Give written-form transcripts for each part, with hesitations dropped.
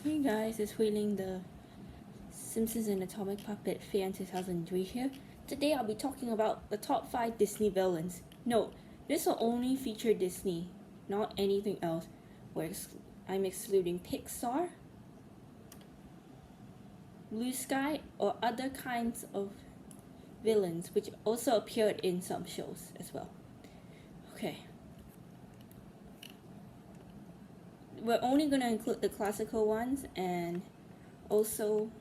Hey guys, it's Wheeling the Simpsons and Atomic Puppet fan 2003 here. Today I'll be talking about the top 5 Disney villains. Note, this will only feature Disney, not anything else. I'm excluding Pixar, Bluesky, or other kinds of villains which also appeared in some shows as well. Okay. We're only going to include the classical ones and also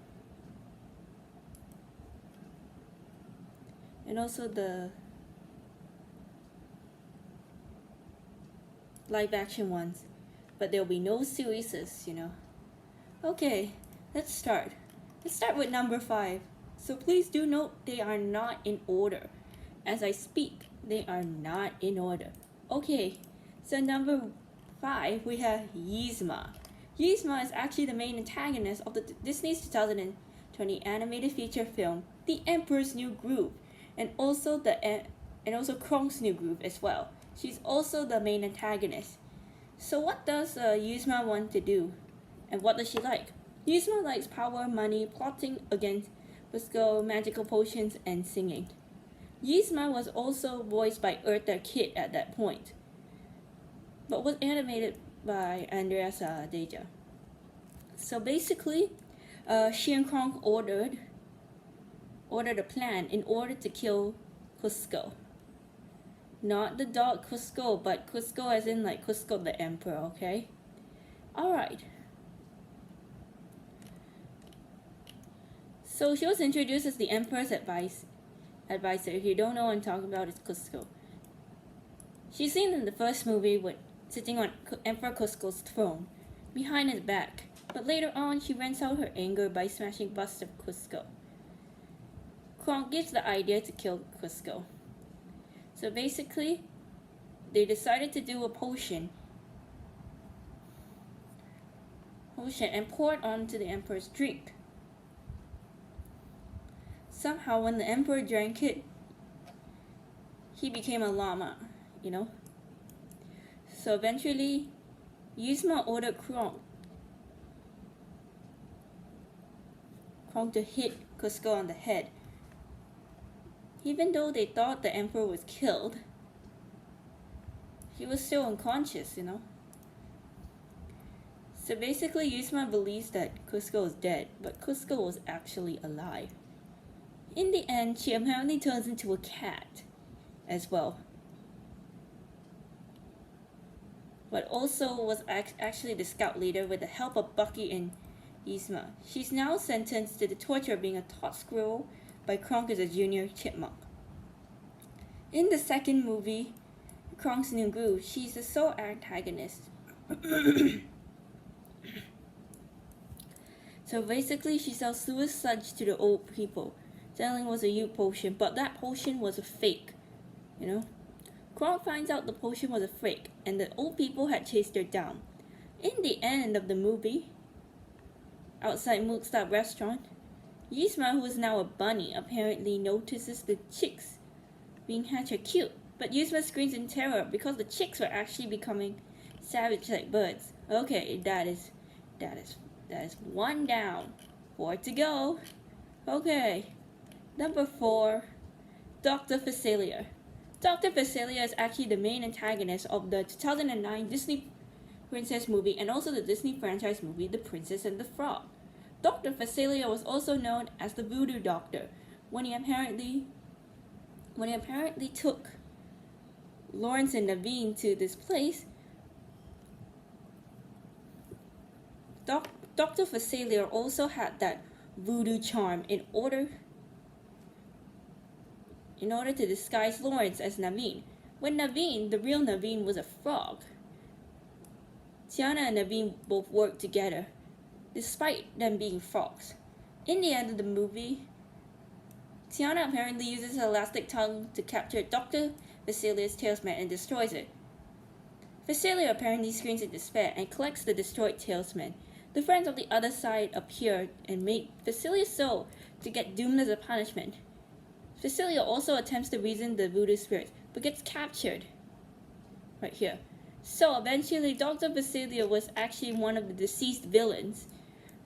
the live action ones, but there'll be no series, Okay, let's start with number 5. So please do note they are not in order. As I speak, they are not in order. Okay, so number 5 we have Yzma. Yzma is actually the main antagonist of the Disney's 2020 animated feature film The Emperor's New Groove, and also Kronk's New Groove as well. She's also the main antagonist. So what does Yzma want to do? And what does she like? Yzma likes power, money, plotting against Cusco, magical potions, and singing. Yzma was also voiced by Eartha Kitt at that point, but was animated by Andreas Deja. So basically, she and Kronk ordered a plan in order to kill Cusco. Not the dog Cusco, but Cusco as in like Cusco the Emperor, okay? Alright. So she was introduced as the Emperor's advisor. If you don't know what I'm talking about, it's Cusco. She's seen in the first movie sitting on Emperor Cusco's throne, behind his back. But later on, she vents out her anger by smashing busts of Cusco. Kronk gives the idea to kill Cusco. So basically, they decided to do a potion and pour it onto the Emperor's drink. Somehow, when the Emperor drank it, he became a llama, So eventually, Yzma ordered Kronk to hit Cusco on the head. Even though they thought the Emperor was killed, he was still unconscious, So basically, Yzma believes that Cusco is dead, but Cusco was actually alive. In the end, she apparently turns into a cat as well, but also was actually the scout leader with the help of Bucky and Yzma. She's now sentenced to the torture of being a taught squirrel by Kronk as a junior chipmunk. In the second movie, Kronk's New Groove, she's the sole antagonist. So basically, she sells sewage sludge to the old people, selling was a youth potion, but that potion was a fake, Kronk finds out the potion was a fake, and the old people had chased her down. In the end of the movie, outside Mookstop restaurant, Yzma, who is now a bunny, apparently notices the chicks being hatched are cute, but Yzma screams in terror because the chicks were actually becoming savage like birds. Okay, that is one down. 4 to go. Okay. Number 4, Dr. Facilier. Dr. Facilier is actually the main antagonist of the 2009 Disney Princess movie and also the Disney franchise movie The Princess and the Frog. Dr. Facilier was also known as the Voodoo Doctor when he apparently took Lawrence and Naveen to this place. Dr. Facilier also had that voodoo charm in order to disguise Lawrence as Naveen. When Naveen, the real Naveen, was a frog, Tiana and Naveen both worked together, despite them being frogs. In the end of the movie, Tiana apparently uses her elastic tongue to capture Dr. Facilier's talisman and destroys it. Facilier apparently screams in despair and collects the destroyed talisman. The friends of the other side appear and make Facilia so to get doomed as a punishment. Facilia also attempts to reason the voodoo spirits, but gets captured. Right here. So eventually, Dr. Facilia was actually one of the deceased villains,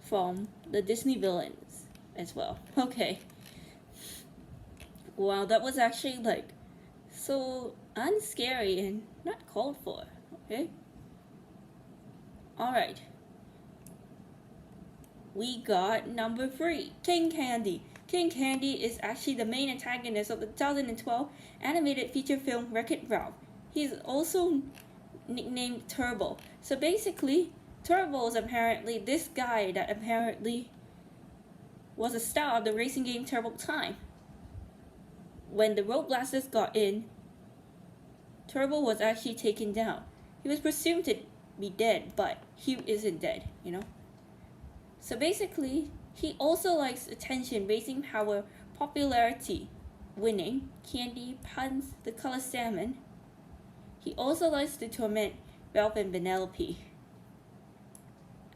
from the Disney villains as well. Okay. Wow, that was actually like so unscary and not called for. Okay. Alright. We got number 3, King Candy. King Candy is actually the main antagonist of the 2012 animated feature film Wreck-It Ralph. He's also nicknamed Turbo. So basically, Turbo is apparently this guy that apparently was a star of the racing game Turbo Time. When the Road Blasters got in, Turbo was actually taken down. He was presumed to be dead, but he isn't dead, you know? So basically, he also likes attention, racing power, popularity, winning, candy, puns, the color salmon. He also likes to torment Ralph and Vanellope.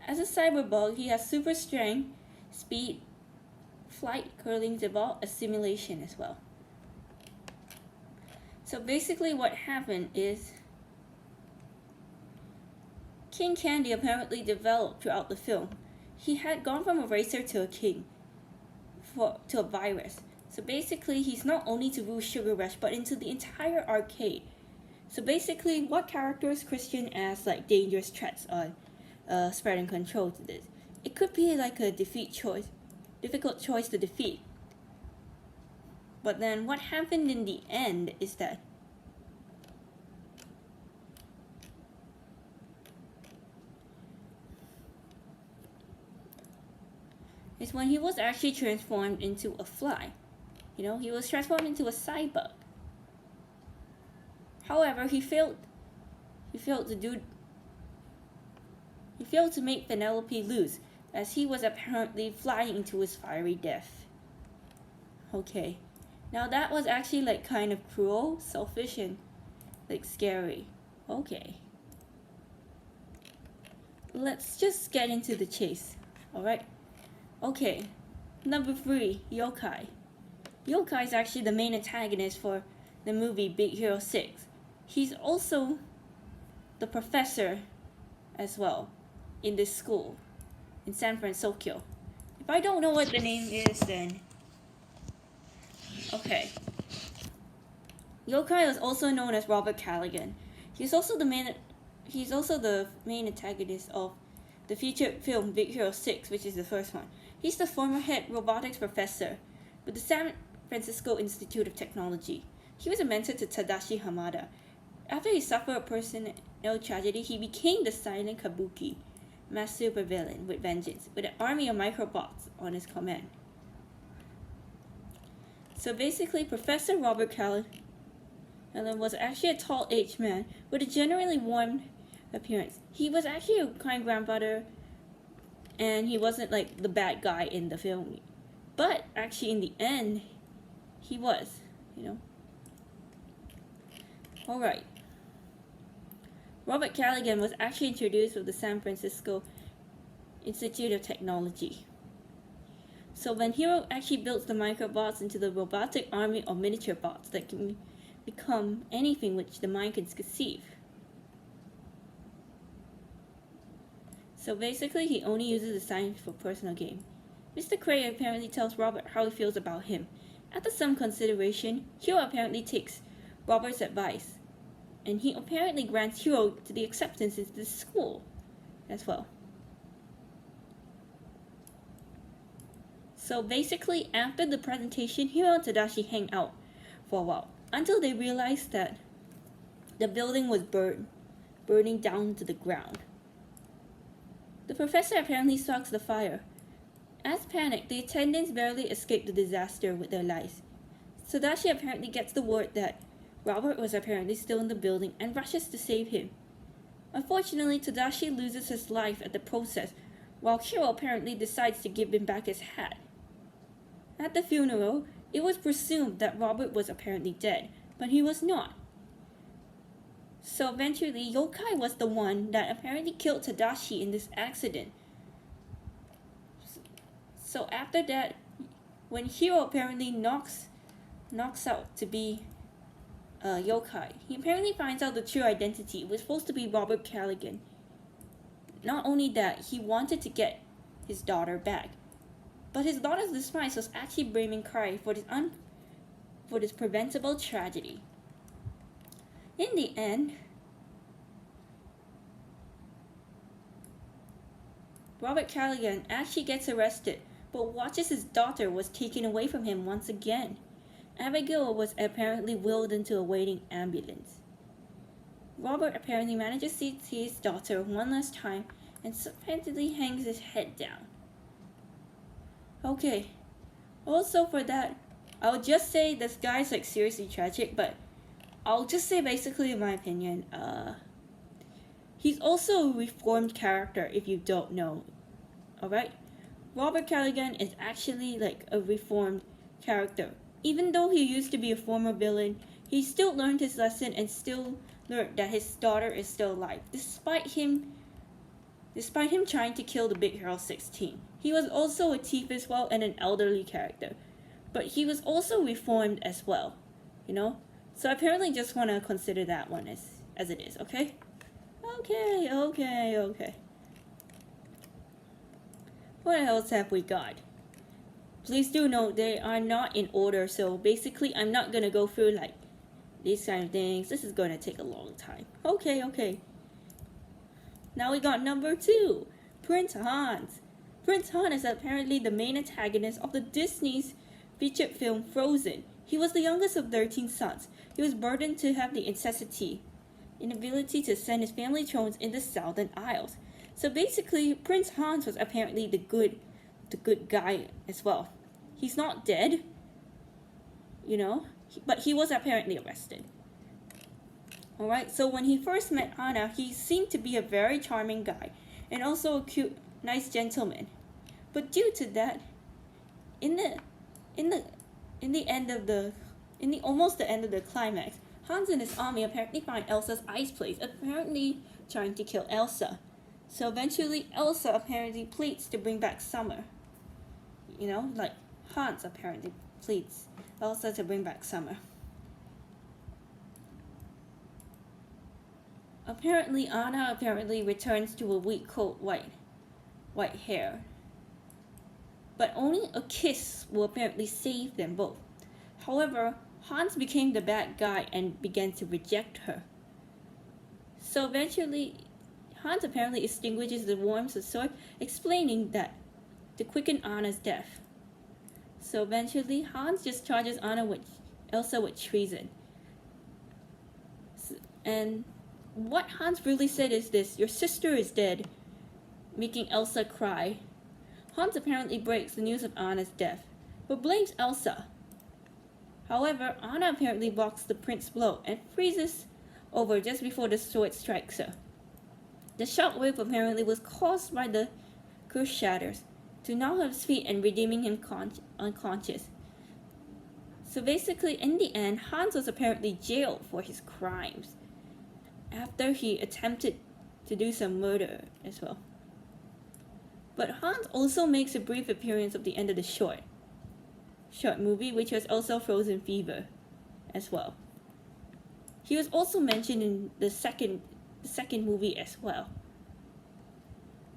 As a cyberbug, he has super strength, speed, flight, curling, default, a simulation as well. So basically what happened is King Candy apparently developed throughout the film. He had gone from a racer to a king, to a virus. So basically he's not only to rule Sugar Rush but into the entire arcade. So basically what characters Christian as like dangerous threats on spreading control to this? It could be like a difficult choice to defeat. But then what happened in the end is that when he was actually transformed into a fly. You know, he was transformed into a cyborg. However, he failed to make Vanellope lose, as he was apparently flying into his fiery death. Okay. Now that was actually like kind of cruel, selfish, and like scary. Okay. Let's just get into the chase. Alright? Okay. Number 3, Yokai. Yokai is actually the main antagonist for the movie Big Hero 6. He's also the professor as well in this school in San Francisco. If I don't know what the name is, then okay. Yokai is also known as Robert Callaghan. He's also the main antagonist of the featured film Big Hero 6, which is the first one. He's the former head robotics professor with the San Francisco Institute of Technology. He was a mentor to Tadashi Hamada. After he suffered a personal tragedy, he became the silent Kabuki, master supervillain with vengeance, with an army of microbots on his command. So basically, Professor Robert Callaghan was actually a tall aged man with a generally warm appearance. He was actually a kind grandfather, and he wasn't like the bad guy in the film. But actually in the end, he was, you know. Alright. Robert Callaghan was actually introduced with the San Francisco Institute of Technology. So when Hero actually builds the microbots into the robotic army of miniature bots that can become anything which the mind can conceive. So basically he only uses the science for personal gain. Mr. Cray apparently tells Robert how he feels about him. After some consideration, Hero apparently takes Robert's advice, and he apparently grants Hero to the acceptance into the school as well. So basically, after the presentation, Hiro and Tadashi hang out for a while, until they realize that the building was burning down to the ground. The professor apparently stalks the fire. As panicked, the attendants barely escape the disaster with their lives. Tadashi apparently gets the word that Robert was apparently still in the building and rushes to save him. Unfortunately, Tadashi loses his life at the process, while Hiro apparently decides to give him back his hat. At the funeral, it was presumed that Robert was apparently dead, but he was not. So eventually, Yokai was the one that apparently killed Tadashi in this accident. So after that, when Hiro apparently knocks out to be Yokai, he apparently finds out the true identity. It was supposed to be Robert Callaghan. Not only that, he wanted to get his daughter back. But his daughter's demise was actually blaming Cry for this preventable tragedy. In the end, Robert Callaghan actually gets arrested, but watches his daughter was taken away from him once again. Abigail was apparently wheeled into a waiting ambulance. Robert apparently manages to see his daughter one last time and supposedly hangs his head down. Okay, also for that, I'll just say this guy's like seriously tragic, but I'll just say basically in my opinion, he's also a reformed character if you don't know. Alright? Robert Callaghan is actually like a reformed character. Even though he used to be a former villain, he still learned his lesson and still learned that his daughter is still alive, despite him trying to kill the Big Hero 16. He was also a thief as well and an elderly character. But he was also reformed as well, you know? So I apparently just want to consider that one as it is, okay? Okay. What else have we got? Please do note they are not in order, so basically I'm not gonna go through like these kind of things. This is gonna take a long time. Okay. Now we got number 2, Prince Hans. Prince Hans is apparently the main antagonist of the Disney's featured film Frozen. He was the youngest of 13 sons. He was burdened to have the inability to ascend his family thrones in the Southern Isles. So basically, Prince Hans was apparently the good guy as well. He's not dead, you know, but he was apparently arrested. Alright, so when he first met Anna, he seemed to be a very charming guy and also a cute, nice gentleman. But due to that, almost the end of the climax, Hans and his army apparently find Elsa's ice place, apparently trying to kill Elsa. So eventually, Elsa apparently pleads to bring back summer. You know, like Hans apparently pleads Elsa to bring back summer. Apparently, Anna returns to a weak coat, white hair. But only a kiss will apparently save them both. However, Hans became the bad guy and began to reject her. So eventually, Hans apparently extinguishes the warmth of the sword, explaining that to quicken Anna's death. So eventually, Hans just charges Elsa with treason. And what Hans really said is this: "Your sister is dead," making Elsa cry. Hans apparently breaks the news of Anna's death, but blames Elsa. However, Anna apparently blocks the prince's blow and freezes over just before the sword strikes her. The shockwave apparently was caused by the cursed shatters to knock his feet and redeeming him unconscious. So basically, in the end, Hans was apparently jailed for his crimes after he attempted to do some murder as well. But Hans also makes a brief appearance at the end of the short movie, which was also Frozen Fever as well. He was also mentioned in the second movie as well.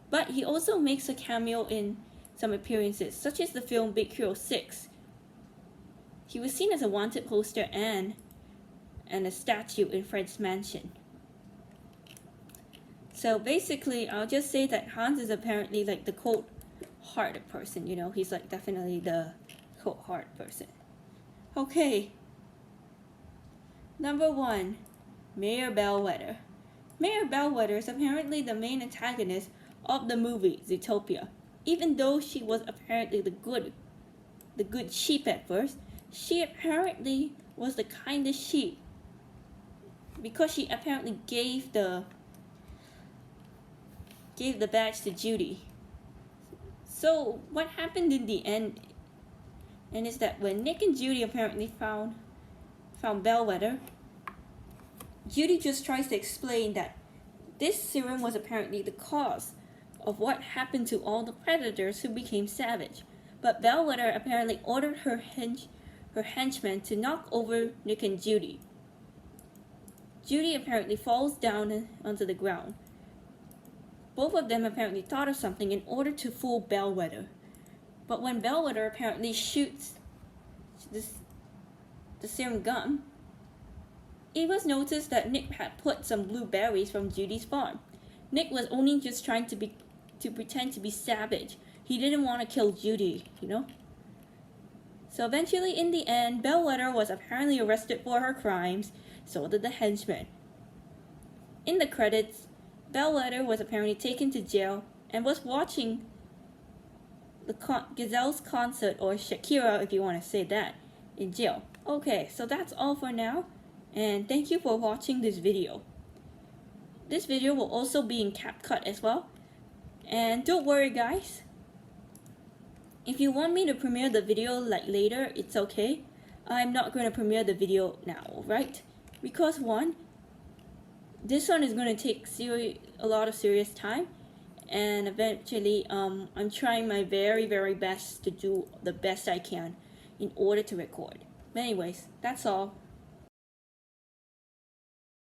But he also makes a cameo in some appearances, such as the film Big Hero 6. He was seen as a wanted poster and a statue in Fred's mansion. So basically, I'll just say that Hans is apparently like the cold-hearted person, you know? He's like definitely the cold-hearted person. Okay. Number 1, Mayor Bellwether. Mayor Bellwether is apparently the main antagonist of the movie Zootopia. Even though she was apparently the good sheep at first, she apparently was the kindest sheep because she apparently gave the badge to Judy. So what happened in the end is that when Nick and Judy apparently found Bellwether, Judy just tries to explain that this serum was apparently the cause of what happened to all the predators who became savage. But Bellwether apparently ordered her henchmen to knock over Nick and Judy. Judy apparently falls down onto the ground. Both of them apparently thought of something in order to fool Bellwether. But when Bellwether apparently shoots the serum gum, it was noticed that Nick had put some blueberries from Judy's farm. Nick was only just trying to pretend to be savage. He didn't want to kill Judy, you know? So eventually, in the end, Bellwether was apparently arrested for her crimes, so did the henchman. In the credits, Bellwether was apparently taken to jail and was watching the Gazelle's concert, or Shakira if you want to say that, in jail. Okay, so that's all for now, and thank you for watching this video. This video will also be in CapCut as well, and don't worry guys, if you want me to premiere the video like later, it's okay. I'm not going to premiere the video now, right? Because one, this one is going to take a lot of serious time, and eventually I'm trying my very best to do the best I can in order to record. But anyways, that's all.